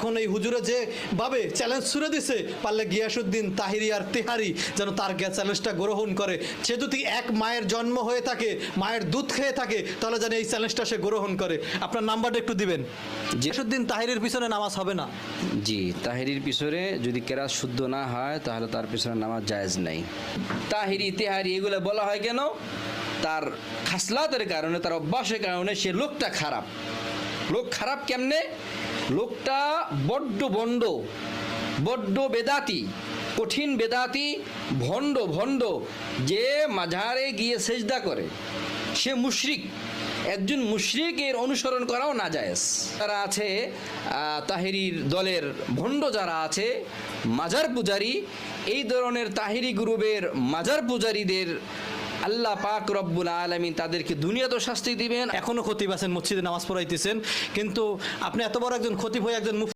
এখন এই হুজুরে যে ভাবে চ্যালেঞ্জ ছুড়ে দিছে, পারলে গিয়াসউদ্দিন তাহিরি আর তেহারি যেন তার চ্যালেঞ্জটা গ্রহণ করে। সে যদি এক মায়ের জন্ম হয়ে থাকে, মায়ের দুধ খেয়ে থাকে, তাহলে যেন এই চ্যালেঞ্জটা সে গ্রহণ করে। আপনার নাম্বারটা একটু দিবেন। গিয়াসউদ্দিন তাহিরির পিছনে নামাজ হবে না। জি, তাহিরির পিছনে যদি কেরাত শুদ্ধ না হয় তাহলে তার পিছনে নামাজ জায়েজ নাই। তাহিরি তেহারি এগুলো বলা হয় কেন? তার খাসলাতের কারণে, তার অভ্যাসের কারণে সে লোকটা খারাপ। লোক খারাপ কেমনে? লোকটা বড্ড ভণ্ড, বড্ড বেদাতি, কঠিন বেদাতি, ভণ্ড যে মাঝারে গিয়ে সেজদা করে, সে মুশরিক। একজন মুশরিকের অনুসরণ করাও নাজায়েজ। যারা আছে তাহিরির দলের ভণ্ড, যারা আছে মাজার পূজারী, এই ধরনের তাহিরি গ্রুপের মাজার পূজারীদের আল্লাহ পাক রব্বুল আলামিন তাদেরকে দুনিয়াতে শাস্তি দিবেন। এখনো খতিব আছেন, মসজিদে নামাজ পড়াইতেছেন, কিন্তু আপনি এত বড় একজন খতিব হয়ে একজন